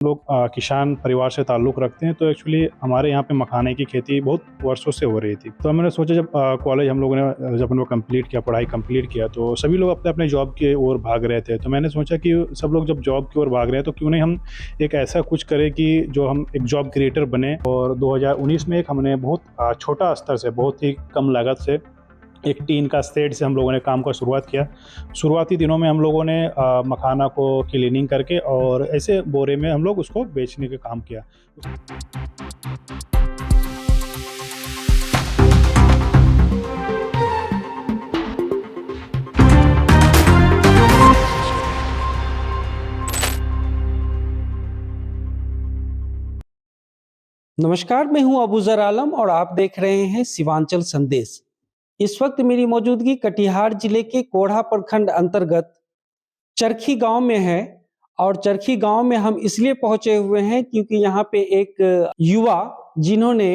लोग किसान परिवार से ताल्लुक़ रखते हैं, तो एक्चुअली हमारे यहाँ पे मखाने की खेती बहुत वर्षों से हो रही थी। तो मैंने सोचा जब कॉलेज हम लोगों ने जब हमने कंप्लीट किया, पढ़ाई कंप्लीट किया, तो सभी लोग अपने-अपने जॉब की ओर भाग रहे थे। तो मैंने सोचा कि सब लोग जब जॉब की ओर भाग रहे हैं, तो क्यों नहीं हम एक ऐसा कुछ करें कि जो हम एक जॉब क्रिएटर बने। और 2019 में एक हमने बहुत छोटा स्तर से, बहुत ही कम लागत से एक टीन का शेड से हम लोगों ने काम का शुरुआत किया। शुरुआती दिनों में हम लोगों ने मखाना को क्लीनिंग करके और ऐसे बोरे में हम लोग उसको बेचने का काम किया। नमस्कार, मैं हूं अबूजर आलम और आप देख रहे हैं सीमांचल संदेश। इस वक्त मेरी मौजूदगी कटिहार जिले के कोढ़ा प्रखंड अंतर्गत चरखी गांव में है। और चरखी गांव में हम इसलिए पहुंचे हुए हैं क्योंकि यहाँ पे एक युवा जिन्होंने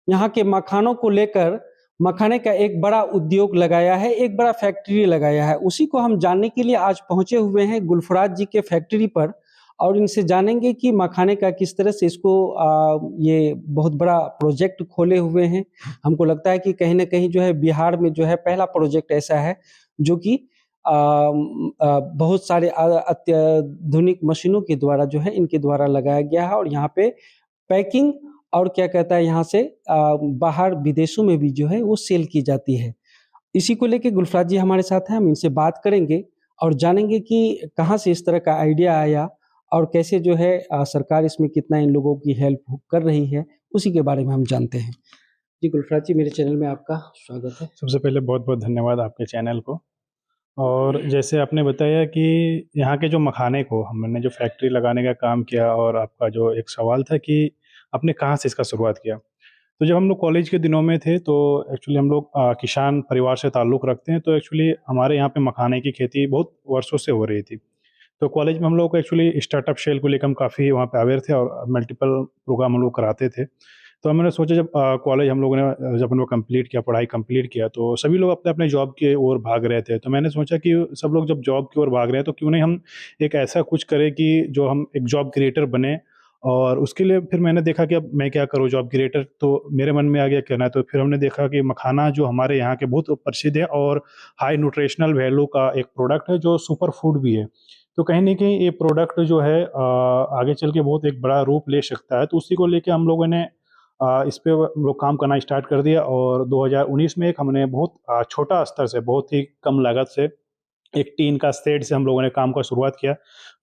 यहाँ के मखानों को लेकर मखाने का एक बड़ा उद्योग लगाया है, एक बड़ा फैक्ट्री लगाया है, उसी को हम जानने के लिए आज पहुंचे हुए हैं गुलफराज जी के फैक्ट्री पर। और इनसे जानेंगे कि मखाने का किस तरह से इसको ये बहुत बड़ा प्रोजेक्ट खोले हुए हैं। हमको लगता है कि कहीं ना कहीं जो है बिहार में जो है पहला प्रोजेक्ट ऐसा है जो कि बहुत सारे अत्याधुनिक मशीनों के द्वारा जो है इनके द्वारा लगाया गया है। और यहाँ पे पैकिंग और क्या कहता है यहाँ से बाहर विदेशों में भी जो है वो सेल की जाती है। इसी को लेके गुलफराज जी हमारे साथ हैं, हम इनसे बात करेंगे और जानेंगे कि कहाँ से इस तरह का आइडिया आया और कैसे जो है सरकार इसमें कितना इन लोगों की हेल्प कर रही है, उसी के बारे में हम जानते हैं। जी गुलफराज जी, मेरे चैनल में आपका स्वागत है। सबसे पहले बहुत-बहुत धन्यवाद आपके चैनल को। और जैसे आपने बताया कि यहाँ के जो मखाने को हमने जो फैक्ट्री लगाने का काम किया, और आपका जो एक सवाल था कि आपने कहाँ से इसका शुरुआत किया। तो जब हम लोग कॉलेज के दिनों में थे, तो एक्चुअली हम लोग किसान परिवार से ताल्लुक़ रखते हैं, तो एक्चुअली हमारे यहाँ पे मखाने की खेती बहुत वर्षों से हो रही थी। तो कॉलेज में हम लोग को एक्चुअली स्टार्टअप शेल को लेकर हम काफ़ी वहाँ पे अवेयर थे और मल्टीपल प्रोग्राम हम लोग कराते थे। तो हमने सोचा जब कॉलेज हम लोगों ने जब हमने कंप्लीट किया, पढ़ाई कंप्लीट किया, तो सभी लोग अपने-अपने जॉब की ओर भाग रहे थे। तो मैंने सोचा कि सब लोग जब जॉब की ओर भाग रहे हैं, तो क्यों नहीं हम एक ऐसा कुछ करें कि जो हम एक जॉब क्रिएटर बने। और उसके लिए फिर मैंने देखा कि अब मैं क्या करूँ जॉब क्रिएटर, तो मेरे मन में आ गया करना है। तो फिर हमने देखा कि मखाना जो हमारे यहाँ के बहुत प्रसिद्ध है और हाई न्यूट्रिशनल वैल्यू का एक प्रोडक्ट है, जो सुपर फूड भी है। तो कहीं न कहीं ये प्रोडक्ट जो है आगे चल के बहुत एक बड़ा रूप ले सकता है। तो उसी को लेके हम लोगों ने इस पे हम लोग काम करना स्टार्ट कर दिया। और 2019 में एक हमने बहुत छोटा स्तर से, बहुत ही कम लागत से एक टीन का शेड से हम लोगों ने काम का शुरुआत किया।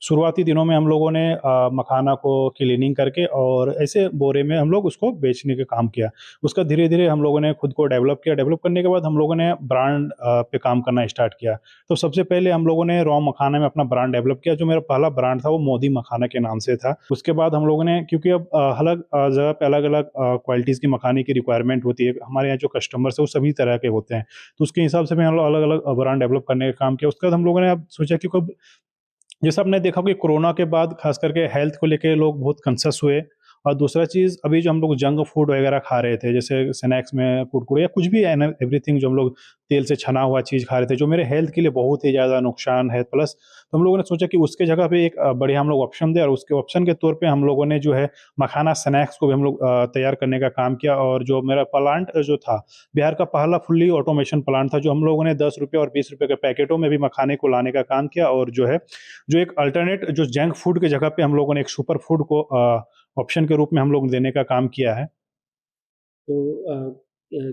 शुरुआती दिनों में हम लोगों ने मखाना को क्लीनिंग करके और ऐसे बोरे में हम लोग उसको बेचने का काम किया। उसका धीरे-धीरे हम लोगों ने खुद को डेवलप किया। डेवलप करने के बाद हम लोगों ने ब्रांड पे काम करना स्टार्ट किया। तो सबसे पहले हम लोगों ने रॉ मखाना में अपना ब्रांड डेवलप किया। जो मेरा पहला ब्रांड था वो मोदी मखाना के नाम से था। उसके बाद हम लोगों ने, क्योंकि अब अलग जगह पे अलग-अलग क्वालिटीज़ की मखाने की रिक्वायरमेंट होती है। हमारे यहाँ जो कस्टमर्स हैं वो सभी तरह के होते हैं। तो उसके हिसाब से मैं अलग-अलग ब्रांड डेवलप करने का काम किया। उसके बाद हम लोगों ने अब सोचा कि कब, जैसे आपने देखा कि कोरोना के बाद खास करके हेल्थ को लेके लोग बहुत कॉन्शियस हुए। और दूसरा चीज़, अभी जो हम लोग जंक फूड वगैरह खा रहे थे, जैसे स्नैक्स में कुरकुरे या कुछ भी एवरीथिंग जो हम लोग तेल से छना हुआ चीज़ खा रहे थे, जो मेरे हेल्थ के लिए बहुत ही ज़्यादा नुकसान है। प्लस तो हम लोगों ने सोचा कि उसके जगह पे एक बढ़िया हम लोग ऑप्शन दें, और उसके ऑप्शन के तौर पे हम लोगों ने जो है मखाना स्नैक्स को भी हम लोग तैयार करने का काम किया। और जो मेरा प्लांट जो था, बिहार का पहला फुल्ली ऑटोमेशन प्लांट था, जो हम लोगों ने ₹10 और ₹20 के पैकेटों में भी मखाने को लाने का काम किया। और जो है, जो एक अल्टरनेट जो जंक फूड की जगह पे हम लोगों ने एक सुपर फूड को ऑप्शन के रूप में हम लोग देने का काम किया है। तो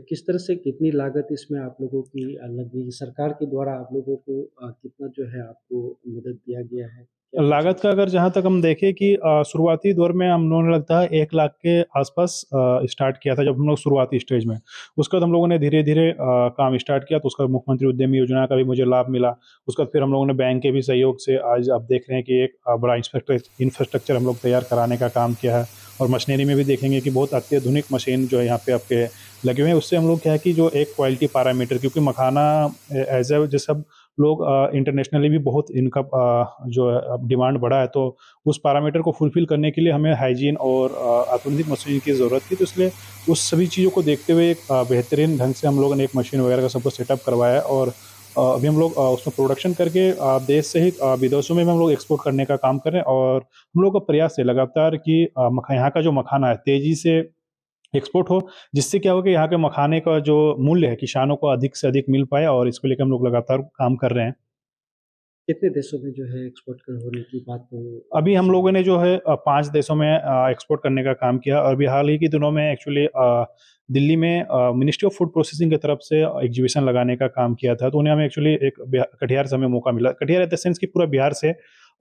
किस तरह से कितनी लागत इसमें आप लोगों की लगी? सरकार के द्वारा आप लोगों को कितना जो है आपको मदद दिया गया है? क्या कुछ लागत है? का अगर जहाँ तक हम देखें कि शुरुआती दौर में हम लोगों ने लगता है 1 लाख के आसपास स्टार्ट किया था, जब हम लोग शुरुआती स्टेज में। उसके बाद हम लोगों ने धीरे-धीरे काम स्टार्ट किया, तो उसका मुख्यमंत्री उद्यमी योजना का भी मुझे लाभ मिला। उसके बाद फिर हम लोगों ने बैंक के भी सहयोग से आज आप देख रहे हैं कि एक बड़ा इंफ्रास्ट्रक्चर हम लोग तैयार कराने का काम किया है। और मशीनरी में भी देखेंगे कि बहुत अत्याधुनिक मशीन जो है यहाँ पे आपके लगे हुए हैं। उससे हम लोग क्या है कि जो एक क्वालिटी पैरामीटर, क्योंकि मखाना एज़ अ जैसे अब लोग इंटरनेशनली भी बहुत इनका जो है अब डिमांड बढ़ा है, तो उस पैरामीटर को फुलफ़िल करने के लिए हमें हाइजीन और आधुनिक मशीन की ज़रूरत थी। तो इसलिए उस सभी चीज़ों को देखते हुए एक बेहतरीन ढंग से हम लोगों ने एक मशीन वगैरह का सब कुछ सेटअप करवाया। और अभी हम लोग उसमें प्रोडक्शन करके देश सहित विदेशों में भी हम लोग एक्सपोर्ट करने का काम कर रहे हैं और हम लोग का प्रयास है लगातार कि यहाँ का जो मखाना है तेज़ी से एक्सपोर्ट हो, जिससे क्या हो कि यहाँ के मखाने का जो मूल्य है किसानों को अधिक से अधिक मिल पाए और इसको लेकर हम लोग लगातार काम कर रहे हैं। कितने देशों में जो है एक्सपोर्ट होने की बात अभी हम लोगों ने जो है 5 देशों में एक्सपोर्ट करने का काम किया और अभी हाल ही के दिनों में एक्चुअली दिल्ली में मिनिस्ट्री ऑफ फूड प्रोसेसिंग की तरफ से एग्जीबिशन लगाने का काम किया था। तो उन्हें हमें एक्चुअली एक कटिहार से हमें मौका मिला। कटिहार इन द सेंस कि पूरा बिहार से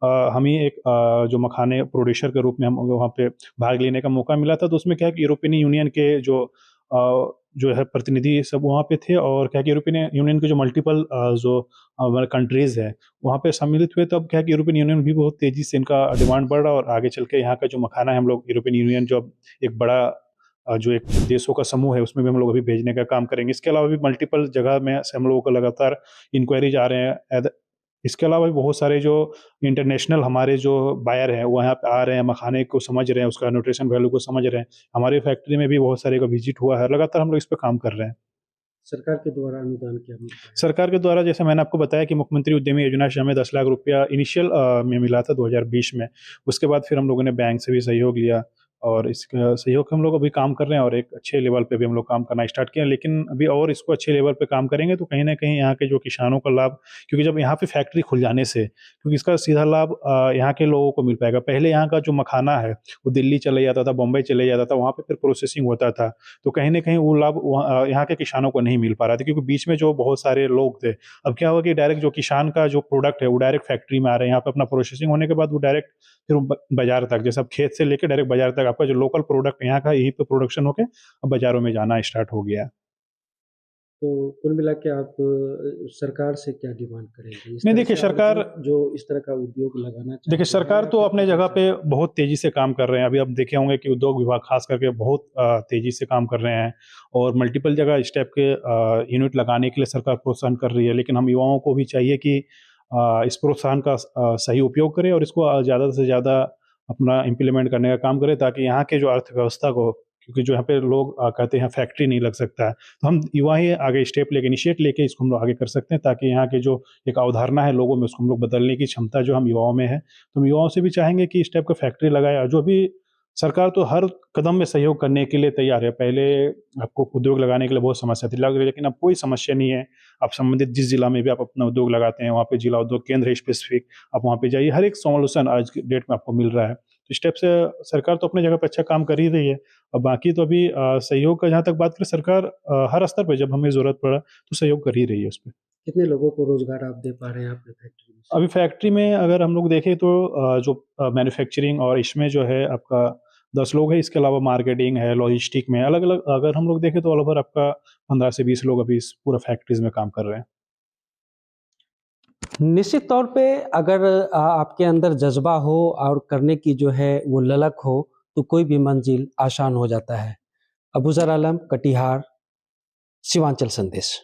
हम ही एक जो मखाने प्रोड्यूसर के रूप में हम वहाँ पे भाग लेने का मौका मिला था। तो उसमें क्या है कि यूरोपियन यूनियन के जो है प्रतिनिधि सब वहाँ पे थे और क्या है कि यूरोपियन यूनियन के जो मल्टीपल जो हमारे कंट्रीज़ हैं, वहाँ पे सम्मिलित हुए तब क्या है कि यूरोपियन यूनियन भी बहुत तेज़ी से इनका डिमांड बढ़ रहा और आगे चल के यहाँ का जो मखाना है हम लोग यूरोपियन यूनियन जो अब एक बड़ा जो एक देशों का समूह है उसमें भी हम लोग अभी भेजने का काम करेंगे। इसके अलावा भी मल्टीपल जगह में से हम लोगों को लगातार इंक्वायरीज आ रहे हैं। इसके अलावा भी बहुत सारे जो इंटरनेशनल हमारे जो बायर हैं वो यहाँ पे आ रहे हैं, मखाने को समझ रहे हैं, उसका न्यूट्रिशन वैल्यू को समझ रहे हैं। हमारी फैक्ट्री में भी बहुत सारे का विजिट हुआ है, लगातार हम लोग इस पे काम कर रहे हैं। सरकार के द्वारा अनुदान क्या मिलता है? सरकार के द्वारा जैसे मैंने आपको बताया कि मुख्यमंत्री उद्यमी योजना से हमें 10 लाख रुपया इनिशियल में मिला था 2020 में। उसके बाद फिर हम लोगों ने बैंक से भी सहयोग लिया और इसका सहयोग हम लोग अभी काम कर रहे हैं और एक अच्छे लेवल पे भी हम लोग काम करना स्टार्ट किया। लेकिन अभी और इसको अच्छे लेवल पे काम करेंगे तो कहीं न कहीं यहाँ के जो किसानों का लाभ क्योंकि जब यहाँ पे फैक्ट्री खुल जाने से क्योंकि इसका सीधा लाभ यहाँ के लोगों को मिल पाएगा। पहले यहाँ का जो मखाना है वो दिल्ली चले जाता था, बम्बई चले जाता था, वहाँ पे फिर प्रोसेसिंग होता था। तो कहीं न कहीं वो लाभ यहाँ के किसानों को नहीं मिल पा रहा था क्योंकि बीच में जो बहुत सारे लोग थे। अब क्या हुआ कि डायरेक्ट जो किसान का जो प्रोडक्ट है वो डायरेक्ट फैक्ट्री में आ रहे हैं। यहाँ पे अपना प्रोसेसिंग होने के बाद वो डायरेक्ट फिर बाज़ार तक जैसे अब खेत से लेके डायरेक्ट बाज़ार तक आपका जो लोकल प्रोडक्ट यहाँ का यहीं पे प्रोडक्शन होके अब बाज़ारों में जाना स्टार्ट हो गया। तो कुल मिला के आप सरकार से क्या डिमांड करेंगे? इस नहीं तरह देखिए से और सरकार जो इस तरह का उद्योग लगाना देखिए चाहते हैं सरकार या तो फिर अपने करना जगह पे चाहते हैं? बहुत तेज़ी से काम कर रहे हैं। अभी आप देखे होंगे कि उद्योग विभाग ख़ास करके बहुत तेज़ी से काम कर रहे हैं और मल्टीपल जगह इस टाइप के यूनिट लगाने के लिए सरकार प्रोत्साहन कर रही है। लेकिन हम युवाओं को भी चाहिए कि इस प्रोत्साहन का सही उपयोग करें और इसको ज़्यादा से ज़्यादा अपना इम्प्लीमेंट करने का काम करें ताकि यहाँ के जो अर्थव्यवस्था को क्योंकि जो यहाँ पे लोग कहते हैं फैक्ट्री नहीं लग सकता है। तो हम युवा ही आगे स्टेप लेके इनिशिएट लेके इसको हम लोग आगे कर सकते हैं ताकि यहाँ के जो एक अवधारणा है लोगों में उसको हम लोग बदलने की क्षमता जो हम युवाओं में है। तो हम युवाओं से भी चाहेंगे कि इस टाइप का फैक्ट्री लगाए और जो भी सरकार तो हर कदम में सहयोग करने के लिए तैयार है। पहले आपको उद्योग लगाने के लिए बहुत समस्या थी लग रही लेकिन अब कोई समस्या नहीं है। आप संबंधित जिस जिला में भी आप अपना उद्योग लगाते हैं वहाँ पे जिला उद्योग केंद्र है स्पेसिफिक, आप वहाँ पे जाइए, हर एक सॉल्यूशन आज की डेट में आपको मिल रहा है। तो इस टाइप से सरकार तो अपनी जगह पे अच्छा काम कर ही रही है और बाकी तो अभी सहयोग का जहाँ तक बात करें सरकार हर स्तर पे जब हमें ज़रूरत पड़ा तो सहयोग कर ही रही है उसपे। कितने लोगों को रोज़गार आप दे पा रहे हैं अपने फैक्ट्री में से? अभी फैक्ट्री में अगर हम लोग देखें तो जो मैन्युफैक्चरिंग और इसमें जो है आपका 10 लोग हैं, इसके अलावा मार्केटिंग है, लॉजिस्टिक में अलग-अलग अगर हम लोग देखें तो ऑल ओवर आपका 15 से 20 लोग अभी इस पूरा फैक्ट्रीज़ में काम कर रहे हैं। निश्चित तौर पे अगर आपके अंदर जज़्बा हो और करने की जो है वो ललक हो, तो कोई भी मंज़िल आसान हो जाता है। अबूज़र आलम, कटिहार, सीमांचल संदेश।